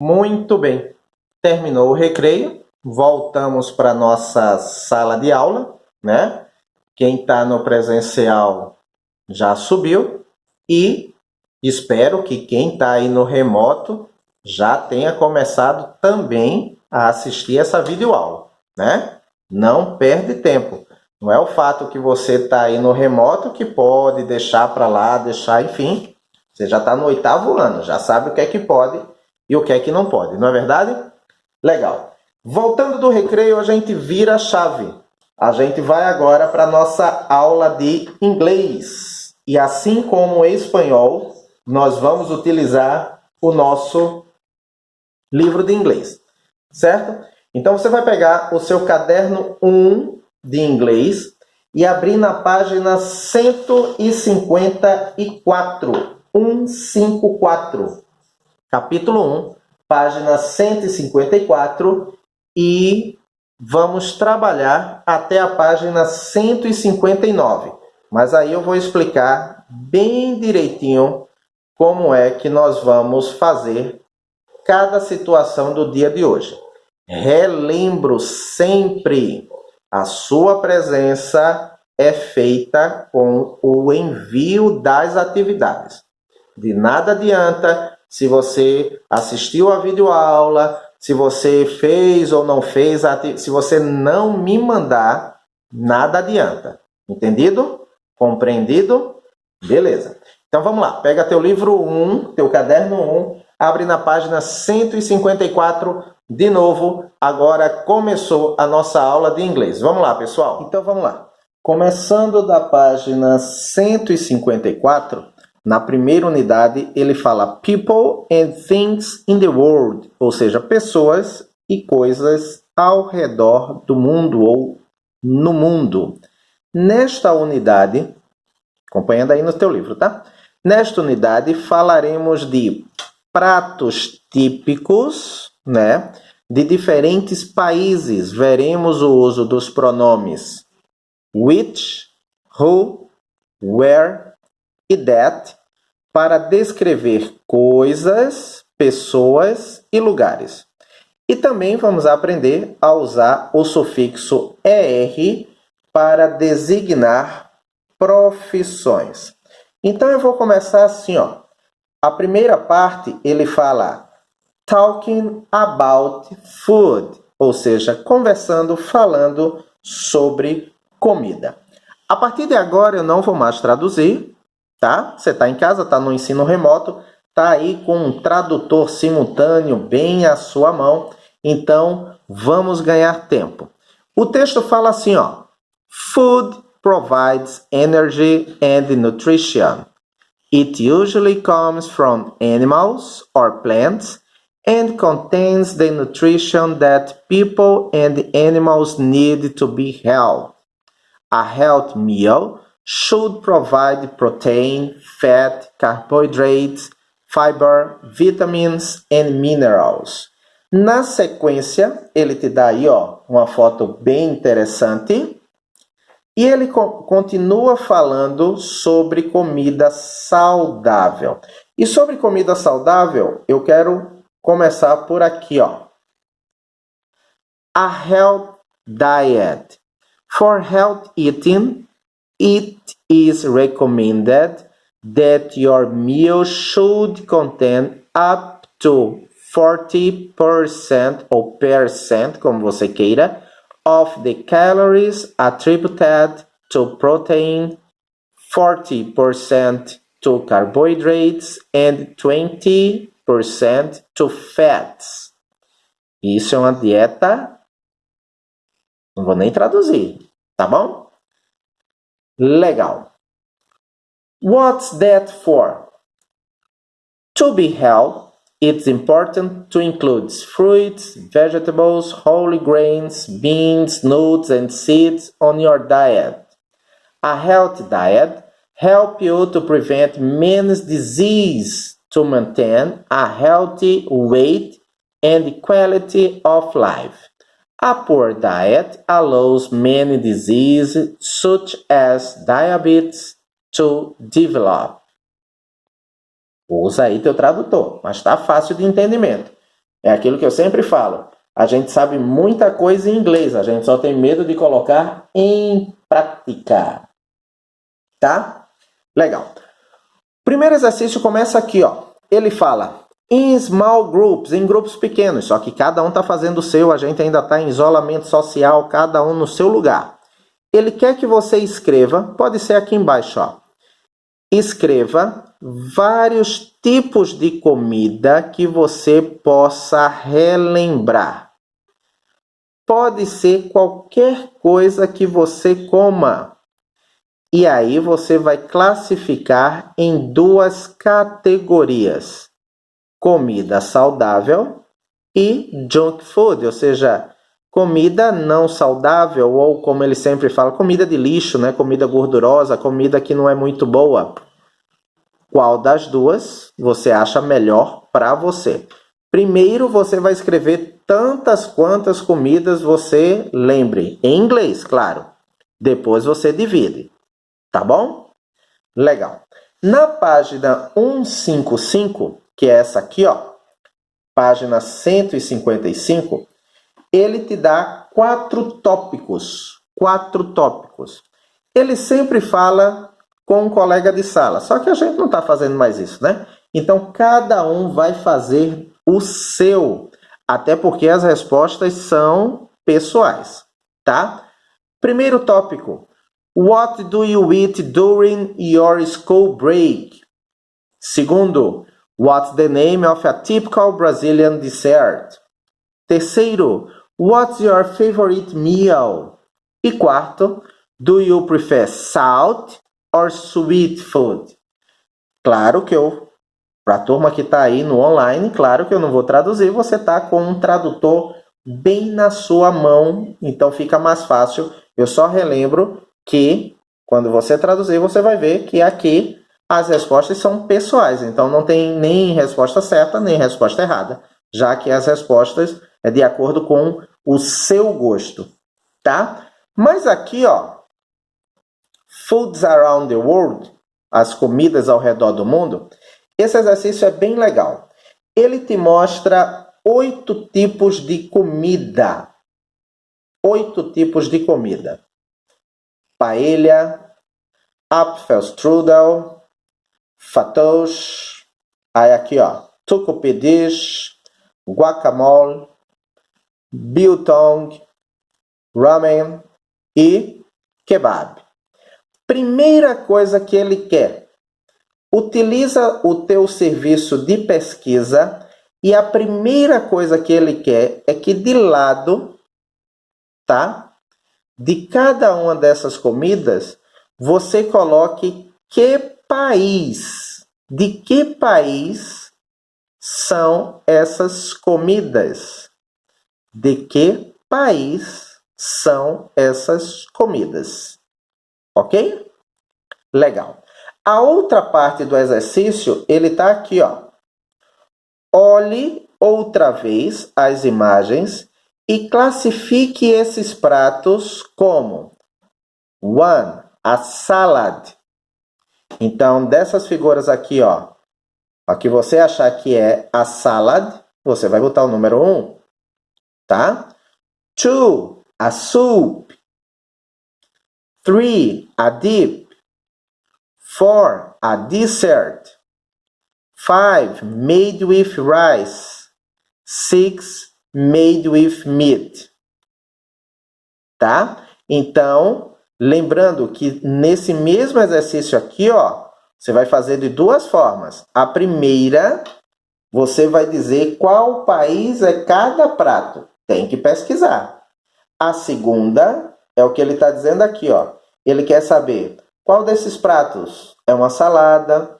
Muito bem. Terminou o recreio, voltamos para a nossa sala de aula, né? Quem está no presencial já subiu e espero que quem está aí no remoto já tenha começado também a assistir essa videoaula, né? Não perde tempo. Não é o fato que você está aí no remoto que pode deixar para lá, enfim. Você já está no 8º ano, já sabe o que é que pode e o que é que não pode, não é verdade? Legal. Voltando do recreio, a gente vira a chave. A gente vai agora para a nossa aula de inglês. E assim como o espanhol, nós vamos utilizar o nosso livro de inglês, certo? Então você vai pegar o seu caderno 1 de inglês e abrir na página 154. 154. Capítulo 1, página 154, e vamos trabalhar até a página 159. Mas aí eu vou explicar bem direitinho como é que nós vamos fazer cada situação do dia de hoje. Relembro sempre, a sua presença é feita com o envio das atividades. De nada adianta se você assistiu a videoaula, se você fez ou não fez, se você não me mandar, nada adianta. Entendido? Compreendido? Beleza. Então vamos lá, pega teu livro 1, teu caderno 1, abre na página 154 de novo. Agora começou a nossa aula de inglês. Vamos lá, pessoal? Então vamos lá. Começando da página 154, na primeira unidade, ele fala People and Things in the World, ou seja, pessoas e coisas ao redor do mundo ou no mundo. Nesta unidade, acompanhando aí no teu livro, tá? Nesta unidade, falaremos de pratos típicos, né? De diferentes países. Veremos o uso dos pronomes which, who, where e that para descrever coisas, pessoas e lugares. E também vamos aprender a usar o sufixo ER para designar profissões. Então eu vou começar assim, ó. A primeira parte ele fala talking about food, ou seja, conversando, falando sobre comida. A partir de agora eu não vou mais traduzir, tá? Você está em casa, está no ensino remoto, está aí com um tradutor simultâneo bem à sua mão, então vamos ganhar tempo. O texto fala assim, ó: Food provides energy and nutrition. It usually comes from animals or plants and contains the nutrition that people and animals need to be healthy. A healthy meal should provide protein, fat, carbohydrates, fiber, vitamins and minerals. Na sequência, ele te dá aí, ó, uma foto bem interessante. E ele continua falando sobre comida saudável. E sobre comida saudável, eu quero começar por aqui, ó. A health diet. For health eating, it is recommended that your meal should contain up to 40% ou percent, como você queira, of the calories attributed to protein, 40% to carbohydrates and 20% to fats. Isso é uma dieta, não vou nem traduzir, tá bom? Legal. What's that for? To be healthy, it's important to include fruits, vegetables, whole grains, beans, nuts, and seeds on your diet. A healthy diet helps you to prevent many diseases, to maintain a healthy weight and quality of life. A poor diet allows many diseases, such as diabetes, to develop. Usa aí teu tradutor, mas está fácil de entendimento. É aquilo que eu sempre falo. A gente sabe muita coisa em inglês, a gente só tem medo de colocar em prática. Tá? Legal. Primeiro exercício começa aqui, ó. Ele fala in small groups, em grupos pequenos, só que cada um está fazendo o seu, a gente ainda está em isolamento social, cada um no seu lugar. Ele quer que você escreva, pode ser aqui embaixo, ó. Escreva vários tipos de comida que você possa relembrar. Pode ser qualquer coisa que você coma. E aí você vai classificar em duas categorias: comida saudável e junk food, ou seja, comida não saudável, ou como ele sempre fala, comida de lixo, né? Comida gordurosa, comida que não é muito boa. Qual das duas você acha melhor para você? Primeiro você vai escrever tantas quantas comidas você lembre, em inglês, claro. Depois você divide, tá bom? Legal. Na página 155, que é essa aqui, ó, página 155, ele te dá 4 tópicos. 4 tópicos. Ele sempre fala com um colega de sala, só que a gente não está fazendo mais isso, né? Então, cada um vai fazer o seu, até porque as respostas são pessoais, tá? Primeiro tópico. What do you eat during your school break? Segundo, what's the name of a typical Brazilian dessert? Terceiro, what's your favorite meal? E quarto, do you prefer salt or sweet food? Claro que para a turma que está aí no online, claro que eu não vou traduzir, você está com um tradutor bem na sua mão, então fica mais fácil. Eu só relembro que quando você traduzir, você vai ver que aqui as respostas são pessoais, então não tem nem resposta certa, nem resposta errada, já que as respostas é de acordo com o seu gosto, tá? Mas aqui, ó, Foods Around the World, as comidas ao redor do mundo, esse exercício é bem legal. Ele te mostra 8 tipos de comida. 8 tipos de comida. Paella, Apfelstrudel, fatos, aí aqui, ó, tucupidish, guacamole, biltong, ramen e kebab. Primeira coisa que ele quer, utiliza o teu serviço de pesquisa e a primeira coisa que ele quer é que de lado, tá? De cada uma dessas comidas, você coloque que país, de que país são essas comidas? De que país são essas comidas? Ok? Legal. A outra parte do exercício, ele está aqui, ó. Olhe outra vez as imagens e classifique esses pratos como 1, a salad. Então, dessas figuras aqui, ó, a que você achar que é a salad, você vai botar o número 1, tá? 2, a soup. 3, a dip. 4, a dessert. 5, made with rice. 6, made with meat. Tá? Então, lembrando que nesse mesmo exercício aqui, ó, você vai fazer de duas formas. A primeira, você vai dizer qual país é cada prato. Tem que pesquisar. A segunda é o que ele está dizendo aqui, ó. Ele quer saber qual desses pratos é uma salada.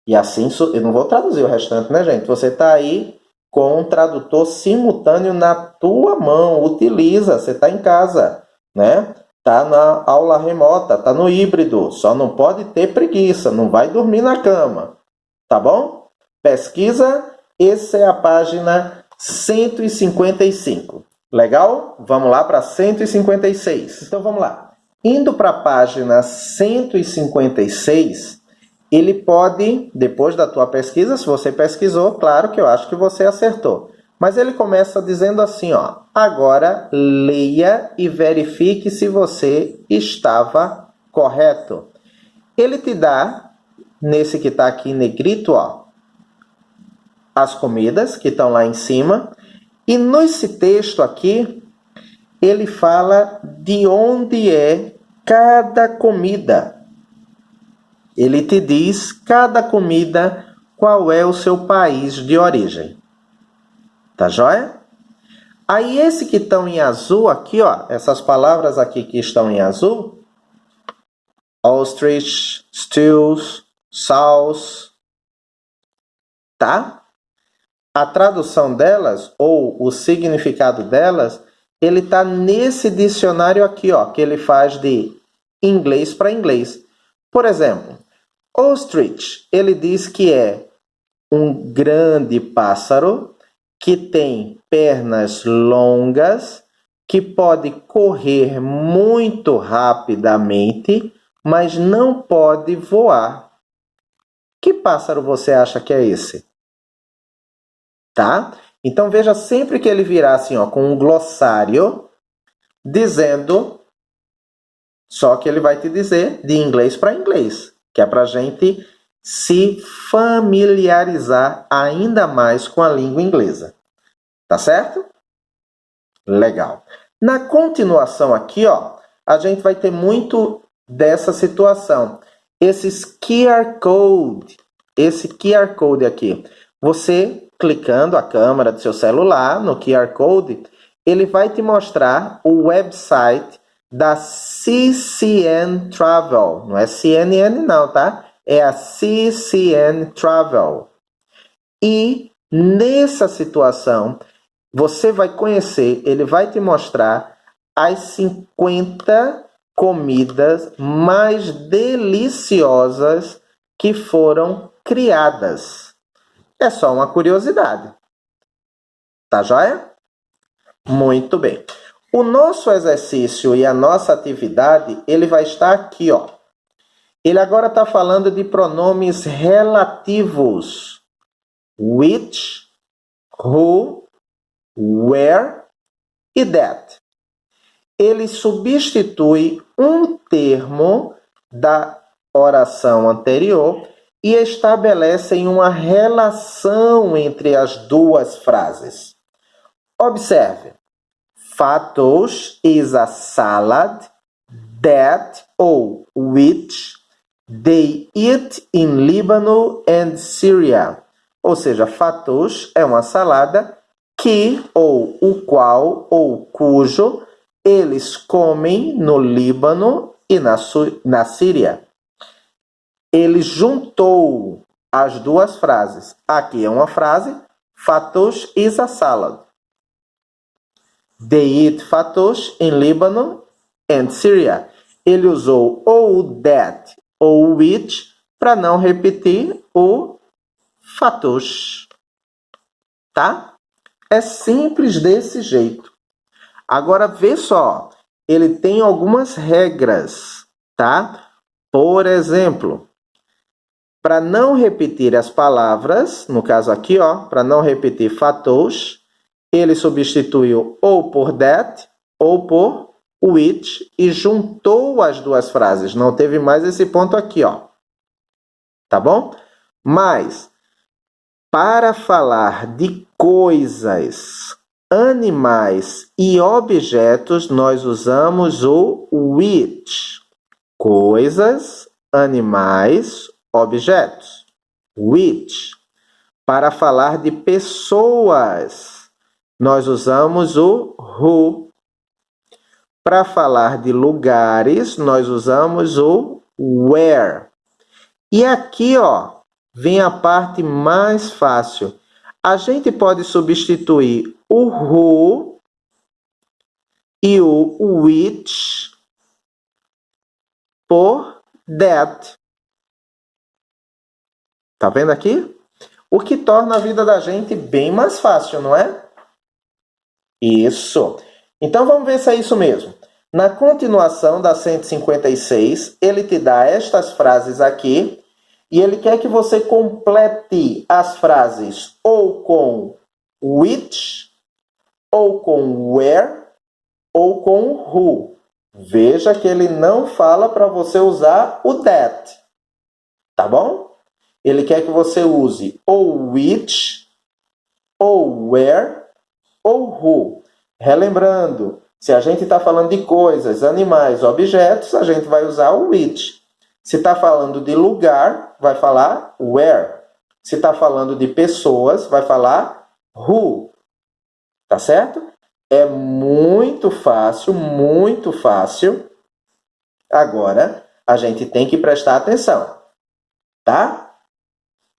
E assim, eu não vou traduzir o restante, né, gente? Você está aí com um tradutor simultâneo na tua mão. Utiliza, você está em casa, né? Está na aula remota, está no híbrido. Só não pode ter preguiça, não vai dormir na cama. Tá bom? Pesquisa, essa é a página 155. Legal? Vamos lá para 156. Então, vamos lá. Indo para a página 156, ele pode, depois da tua pesquisa, se você pesquisou, claro que eu acho que você acertou. Mas ele começa dizendo assim, ó, agora leia e verifique se você estava correto. Ele te dá, nesse que está aqui em negrito, ó, as comidas que estão lá em cima. E nesse texto aqui, ele fala de onde é cada comida. Ele te diz, cada comida, qual é o seu país de origem. Tá joia? Aí esse que estão em azul aqui, ó, essas palavras aqui que estão em azul, ostrich, stews, sauce, tá? A tradução delas, ou o significado delas, ele tá nesse dicionário aqui, ó, que ele faz de inglês para inglês. Por exemplo, ostrich, ele diz que é um grande pássaro que tem pernas longas, que pode correr muito rapidamente, mas não pode voar. Que pássaro você acha que é esse? Tá? Então veja, sempre que ele virar assim, ó, com um glossário, dizendo, só que ele vai te dizer de inglês para inglês, que é para a gente se familiarizar ainda mais com a língua inglesa. Tá certo? Legal. Na continuação aqui, ó, a gente vai ter muito dessa situação. Esse QR Code aqui, você clicando a câmera do seu celular no QR Code, ele vai te mostrar o website da CCN Travel. Não é CNN não, tá? É a CCN Travel. E nessa situação, você vai conhecer, ele vai te mostrar as 50 comidas mais deliciosas que foram criadas. É só uma curiosidade. Tá joia? Muito bem. O nosso exercício e a nossa atividade, ele vai estar aqui, ó. Ele agora está falando de pronomes relativos. Which, who, where e that. Ele substitui um termo da oração anterior e estabelecem uma relação entre as duas frases. Observe. Fatos is a salad that ou which they eat in Lebanon and Syria. Ou seja, fatos é uma salada que ou o qual ou cujo eles comem no Líbano e na Síria. Ele juntou as duas frases. Aqui é uma frase, fatos is a salad. They eat fatos in Lebanon and Syria. Ele usou ou that ou which para não repetir o fatos. Tá? É simples desse jeito. Agora, vê só. Ele tem algumas regras, tá? Por exemplo, para não repetir as palavras, no caso aqui, ó, para não repetir fatos, ele substituiu ou por that ou por which e juntou as duas frases. Não teve mais esse ponto aqui, ó. Tá bom? Mas, para falar de coisas, animais e objetos, nós usamos o which. Coisas, animais, objetos. Which. Para falar de pessoas, nós usamos o who. Para falar de lugares, nós usamos o where. E aqui, ó, vem a parte mais fácil. A gente pode substituir o who e o which por that. Tá vendo aqui? O que torna a vida da gente bem mais fácil, não é? Isso. Então vamos ver se é isso mesmo. Na continuação da 156, ele te dá estas frases aqui E ele quer que você complete as frases ou com which, ou com where, ou com who. Veja que ele não fala para você usar o that. Tá bom? Ele quer que você use ou which, ou where, ou who. Relembrando, se a gente está falando de coisas, animais, objetos, a gente vai usar o which. Se está falando de lugar, vai falar where. Se está falando de pessoas, vai falar who. Tá certo? É muito fácil, muito fácil. Agora, a gente tem que prestar atenção. Tá?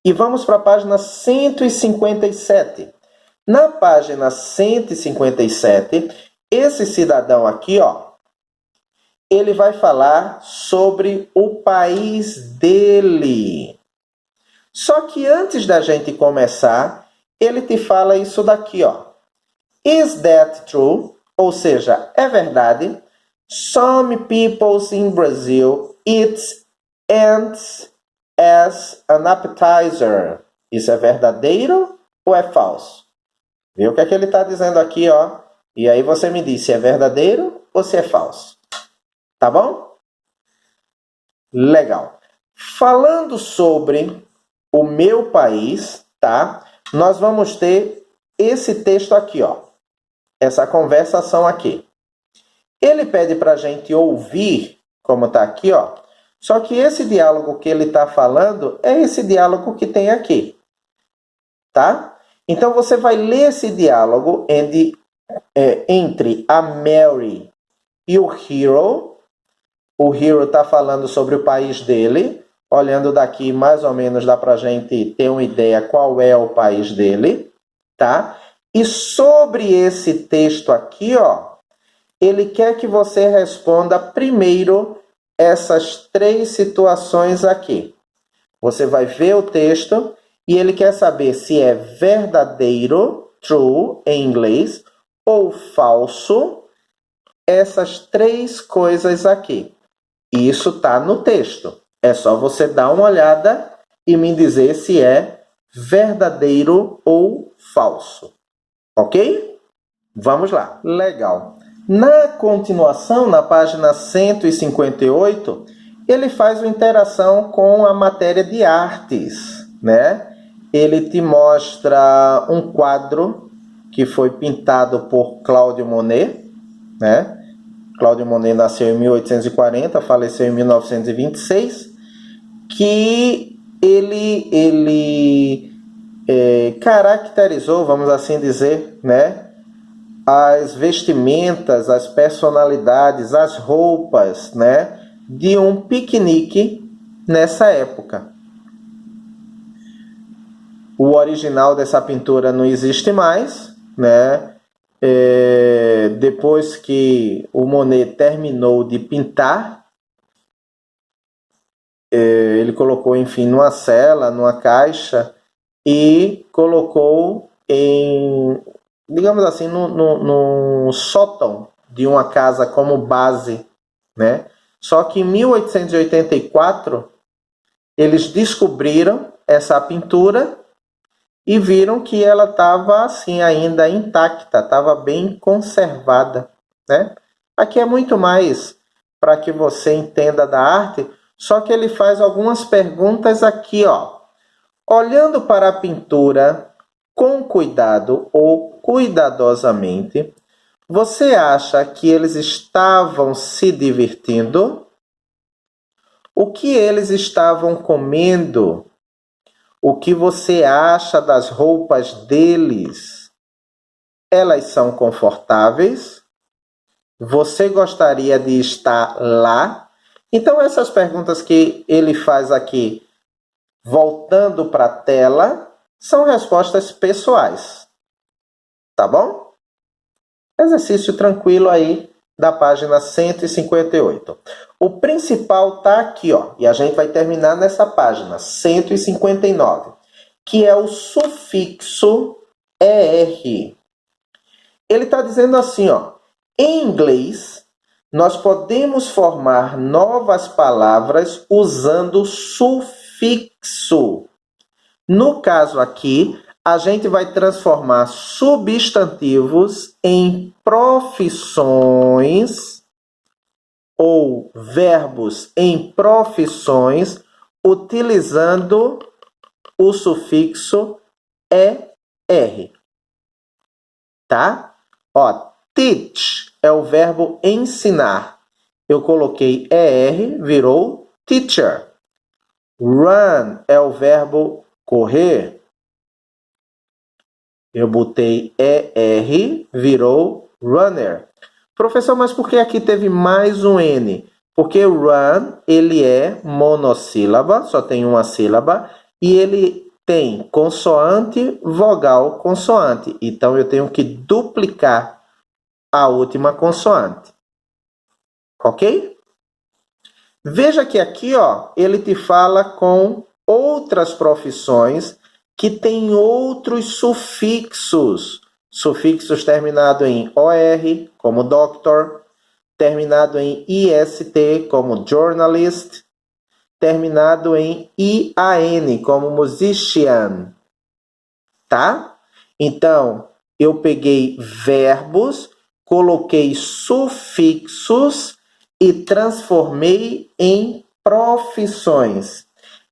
E vamos para a página 157. Na página 157, esse cidadão aqui, ó, ele vai falar sobre o país dele. Só que antes da gente começar, ele te fala isso daqui, ó. Is that true? Ou seja, é verdade? Some people in Brazil eat ants as an appetizer. Isso é verdadeiro ou é falso? Viu o que é que ele está dizendo aqui, ó? E aí você me diz se é verdadeiro ou se é falso. Tá bom? Legal. Falando sobre o meu país, tá? Nós vamos ter esse texto aqui, ó. Essa conversação aqui. Ele pede para a gente ouvir, como está aqui, ó. Só que esse diálogo que ele está falando é esse diálogo que tem aqui. Tá? Então, você vai ler esse diálogo entre a Mary e o Hero. O Hero está falando sobre o país dele. Olhando daqui, mais ou menos, dá para a gente ter uma ideia qual é o país dele. Tá? E sobre esse texto aqui, ó, ele quer que você responda primeiro essas 3 situações aqui. Você vai ver o texto e ele quer saber se é verdadeiro, true, em inglês, ou falso, essas 3 coisas aqui. Isso está no texto. É só você dar uma olhada e me dizer se é verdadeiro ou falso. Ok? Vamos lá. Legal. Na continuação, na página 158, ele faz uma interação com a matéria de artes, né? Ele te mostra um quadro que foi pintado por Claude Monet, né? Claude Monet nasceu em 1840, faleceu em 1926, que ele caracterizou, vamos assim dizer, né, as vestimentas, as personalidades, as roupas, né, de um piquenique nessa época. O original dessa pintura não existe mais, né? Depois que o Monet terminou de pintar, ele colocou, enfim, numa cela, numa caixa, e colocou em, digamos assim, no sótão de uma casa como base, né? Só que em 1884, eles descobriram essa pintura e viram que ela estava assim ainda intacta, estava bem conservada, né? Aqui é muito mais para que você entenda da arte, só que ele faz algumas perguntas aqui, ó. Olhando para a pintura com cuidado ou cuidadosamente, você acha que eles estavam se divertindo? O que eles estavam comendo? O que você acha das roupas deles? Elas são confortáveis? Você gostaria de estar lá? Então, essas perguntas que ele faz aqui, voltando para a tela, são respostas pessoais. Tá bom? Exercício tranquilo aí da página 158. O principal está aqui, ó, e a gente vai terminar nessa página 159, que é o sufixo ER. Ele está dizendo assim, ó, em inglês, nós podemos formar novas palavras usando sufixos. sufixo. No caso aqui, a gente vai transformar substantivos em profissões ou verbos em profissões utilizando o sufixo ER. Tá? Ó, teach é o verbo ensinar. Eu coloquei ER, virou teacher. Run é o verbo correr. Eu botei ER, virou runner. Professor, mas por que aqui teve mais um N? Porque run, ele é monossílaba, só tem uma sílaba, e ele tem consoante, vogal, consoante. Então, eu tenho que duplicar a última consoante. Ok? Veja que aqui, ó, ele te fala com outras profissões que têm outros sufixos. Sufixos terminados em OR, como doctor, terminado em IST, como journalist, terminado em IAN, como musician. Tá? Então, eu peguei verbos, coloquei sufixos e transformei em profissões.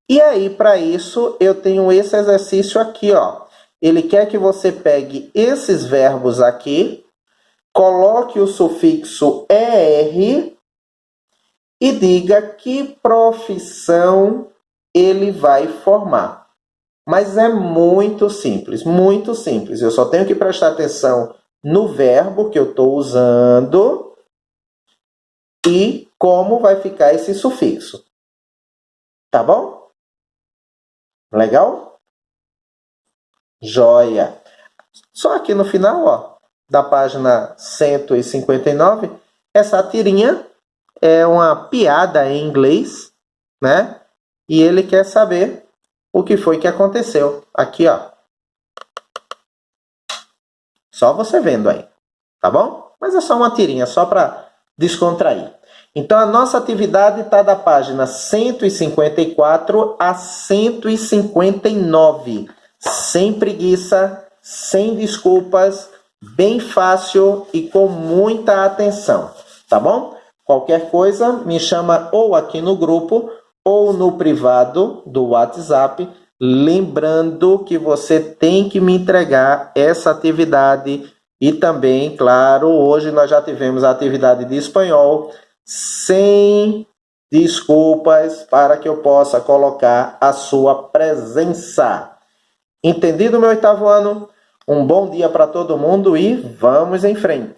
E aí, para isso, eu tenho esse exercício aqui, ó. Ele quer que você pegue esses verbos aqui, coloque o sufixo ER e diga que profissão ele vai formar. Mas é muito simples, muito simples. Eu só tenho que prestar atenção no verbo que eu estou usando e como vai ficar esse sufixo. Tá bom? Legal? Joia! Só aqui no final, ó, da página 159, essa tirinha é uma piada em inglês, né? E ele quer saber o que foi que aconteceu. Aqui, ó. Só você vendo aí, tá bom? Mas é só uma tirinha, só para descontrair. Então, a nossa atividade está da página 154 a 159. Sem preguiça, sem desculpas, bem fácil e com muita atenção, tá bom? Qualquer coisa, me chama ou aqui no grupo ou no privado do WhatsApp, lembrando que você tem que me entregar essa atividade e também, claro, hoje nós já tivemos a atividade de espanhol, sem desculpas para que eu possa colocar a sua presença. Entendido, meu oitavo ano? Um bom dia para todo mundo e vamos em frente!